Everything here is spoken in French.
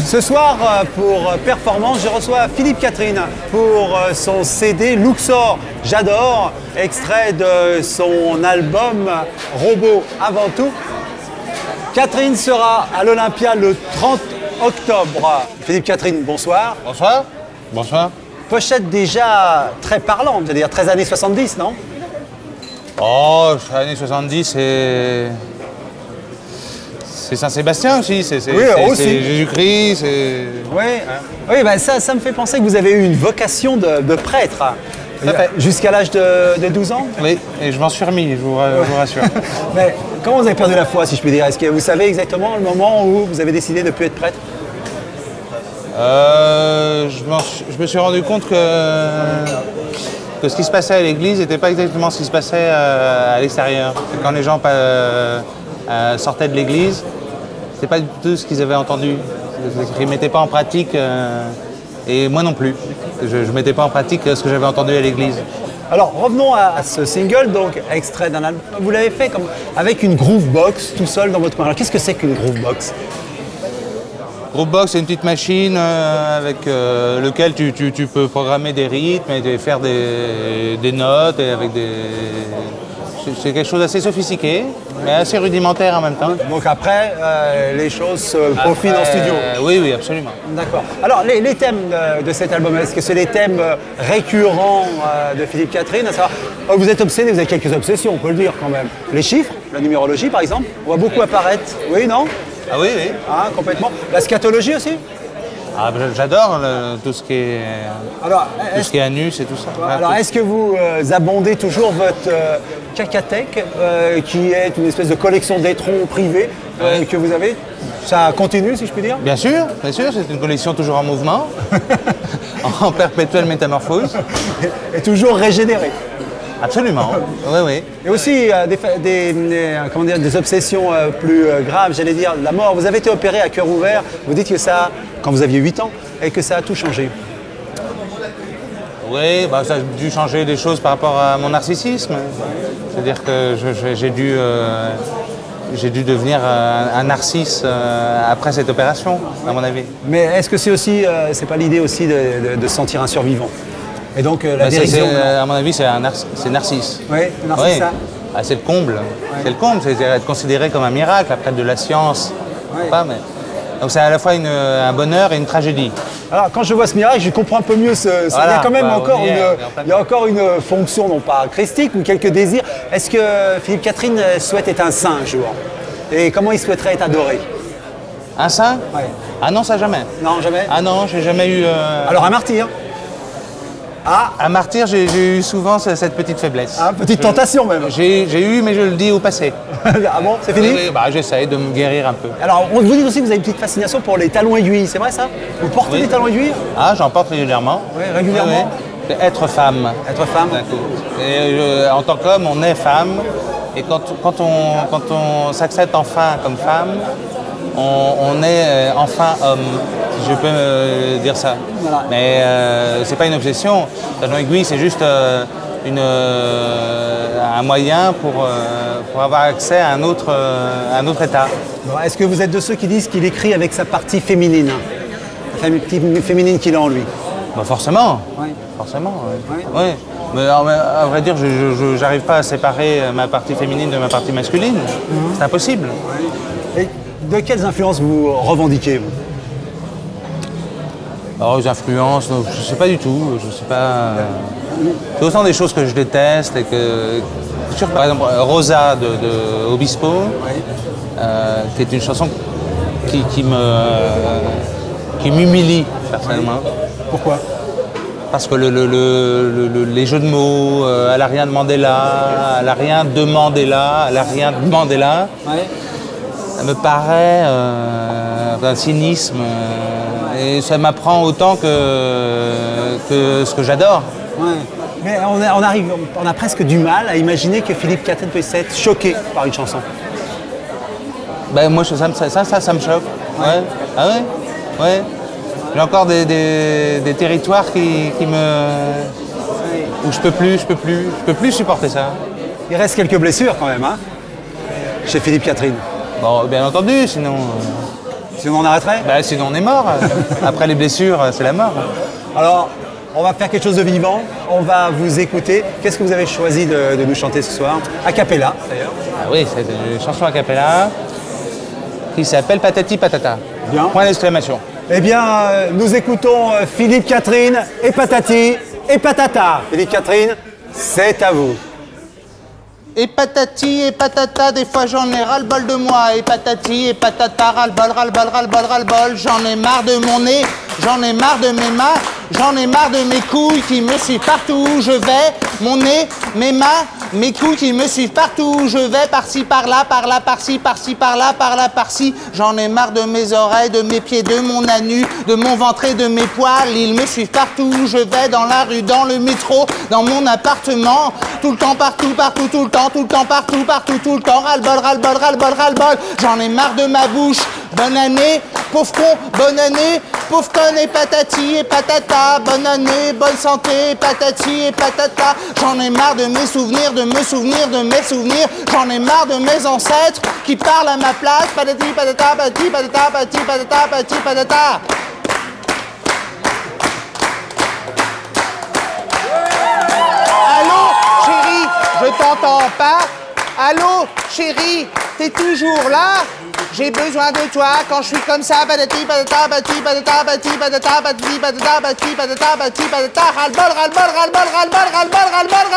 Ce soir, pour Performance, je reçois Philippe Catherine pour son CD Luxor, j'adore, extrait de son album Robot avant tout. Catherine sera à l'Olympia le 30 octobre. Philippe Catherine, bonsoir. Bonsoir. Bonsoir. Pochette déjà très parlante, c'est-à-dire 13 années 70, non? Oh, années 70, c'est Saint-Sébastien aussi, c'est Jésus-Christ, c'est... Oui, oui bah ça me fait penser que vous avez eu une vocation de prêtre, jusqu'à l'âge de 12 ans. Oui, et je m'en suis remis, je vous rassure. Mais comment vous avez perdu la foi, si je puis dire? Est-ce que vous savez exactement le moment où vous avez décidé de ne plus être prêtre? Je me suis rendu compte que ce qui se passait à l'église n'était pas exactement ce qui se passait à l'extérieur. Quand les gens sortaient de l'église, c'était pas du tout ce qu'ils avaient entendu. Ils ne mettaient pas en pratique, et moi non plus. Je ne mettais pas en pratique ce que j'avais entendu à l'église. Alors revenons à ce single, donc extrait d'un album. Vous l'avez fait avec une groovebox tout seul dans votre coin. Alors qu'est-ce que c'est qu'une groovebox? Groovebox, c'est une petite machine avec lequel tu peux programmer des rythmes et faire des notes et avec des... C'est quelque chose d'assez sophistiqué, mais assez rudimentaire en même temps. Donc après, les choses se peaufinent en studio. Oui, oui, absolument. D'accord. Alors les thèmes de cet album, est-ce que c'est les thèmes récurrents de Philippe Catherine? À savoir, vous êtes obsédé, vous avez quelques obsessions, on peut le dire quand même. Les chiffres, la numérologie par exemple, on voit beaucoup apparaître. Oui, non? Ah oui, oui. Ah, complètement. La scatologie aussi? Ah, j'adore tout ce qui est anus et tout ça. Alors, est-ce que vous abondez toujours votre cacathèque, qui est une espèce de collection d'étrons privés que vous avez? Ça continue, si je puis dire? Bien sûr, c'est une collection toujours en mouvement, en perpétuelle métamorphose. Et toujours régénérée. Absolument, oui, oui. Et aussi des obsessions plus graves, j'allais dire la mort. Vous avez été opéré à cœur ouvert, vous dites que ça, quand vous aviez 8 ans, et que ça a tout changé. Oui, bah, ça a dû changer des choses par rapport à mon narcissisme. C'est-à-dire que j'ai dû devenir un narcisse après cette opération, à mon avis. Mais est-ce que c'est aussi, c'est pas l'idée aussi de se sentir un survivant? Et donc la dérision... à mon avis, c'est Narcisse. Oui, Narcisse, oui. ça. Ah, c'est le comble. Ouais. C'est le comble, c'est être considéré comme un miracle après de la science. Ouais. Pas, mais... Donc c'est à la fois un bonheur et une tragédie. Alors quand je vois ce miracle, je comprends un peu mieux il y a quand même encore une fonction, non pas christique, ou quelques désirs. Est-ce que Philippe Catherine souhaite être un saint un jour? Et comment il souhaiterait être adoré? Un saint? Ouais. Ah non, ça jamais. Non, jamais? Ah non, j'ai jamais eu... Alors un martyr? Ah. Un martyr, j'ai eu souvent cette petite faiblesse. Ah, petite tentation même. J'ai eu, mais je le dis au passé. Ah bon, c'est fini? Oui, bah, j'essaye de me guérir un peu. Alors, on vous dit aussi que vous avez une petite fascination pour les talons aiguilles, c'est vrai ça? Vous portez des talons aiguilles? Ah, j'en porte régulièrement. Oui, régulièrement. Oui. Être femme. Être femme. Et, en tant qu'homme, on est femme. Et quand on s'accepte enfin comme femme, on est enfin homme, si je peux dire ça. Voilà. Mais c'est pas une obsession. Talon aiguille, c'est juste un moyen pour avoir accès à un autre état. Bon, est-ce que vous êtes de ceux qui disent qu'il écrit avec sa partie féminine, la partie féminine qu'il a en lui? Bah forcément. Oui. Forcément. Oui. Oui. Oui. Mais à vrai dire, je n'arrive pas à séparer ma partie féminine de ma partie masculine. C'est impossible. Oui. Et de quelles influences vous revendiquez, vous? Alors, les influences, je ne sais pas du tout. Je sais pas. C'est autant des choses que je déteste et que. Par exemple, Rosa de Obispo, oui. Qui est une chanson qui m'humilie personnellement. Pourquoi? Parce que les jeux de mots, elle n'a rien de Mandela, elle n'a rien de Mandela, elle n'a rien de Mandela. Ouais. Ça me paraît d'un cynisme et ça m'apprend autant que ce que j'adore. Ouais. Mais on a presque du mal à imaginer que Philippe Catherine puisse être choqué par une chanson. Ben moi, ça me choque. Ouais. Ouais. Ah ouais? Ouais. J'ai encore des territoires qui où je peux plus supporter ça. Il reste quelques blessures quand même, hein, chez Philippe Catherine. Bon, bien entendu, sinon... Sinon on arrêterait? Bah, sinon on est mort. Après les blessures, c'est la mort. Alors, on va faire quelque chose de vivant. On va vous écouter. Qu'est-ce que vous avez choisi de nous chanter ce soir? A cappella, d'ailleurs. Ah oui, c'est une chanson a cappella qui s'appelle Patati Patata. Bien. Point d'exclamation. Eh bien, nous écoutons Philippe Catherine et Patati et Patata. Philippe Catherine, c'est à vous. Et patati et patata, des fois j'en ai ras-le-bol de moi. Et patati et patata, ras-le-bol, ras-le-bol, ras-le-bol, ras-le-bol. J'en ai marre de mon nez, j'en ai marre de mes mains, j'en ai marre de mes couilles qui me suivent partout où je vais. Mon nez, mes mains, mes couilles qui me suivent partout où je vais. Par-ci, par-là, par-là, par-ci, par-ci, par-là, par-là, par-ci. J'en ai marre de mes oreilles, de mes pieds, de mon anus, de mon ventre et de mes poils. Ils me suivent partout où je vais, dans la rue, dans le métro, dans mon appartement. Tout le temps, partout, partout, tout le temps, partout, partout, tout le temps. Ras-le-bol, ras-le-bol, ras-le-bol, ras-le-bol. J'en ai marre de ma bouche. Bonne année, pauvre con, bonne année, pauvre conne et patati et patata. Bonne année, bonne santé, patati et patata. J'en ai marre de mes souvenirs, de me souvenir de mes souvenirs. J'en ai marre de mes ancêtres qui parlent à ma place. Patati patata, patati patata, patati patata, patati patata. Allô, chérie, je t'entends pas. Allô, chérie, t'es toujours là? J'ai besoin de toi quand je suis comme ça. Patati patata, patati patata, patati patata, patati patata, patati patata, patati patata. Ras-le-bol, ras-le-bol, ras-le-bol, ras-le-bol, ras-le-bol, ras-le-bol,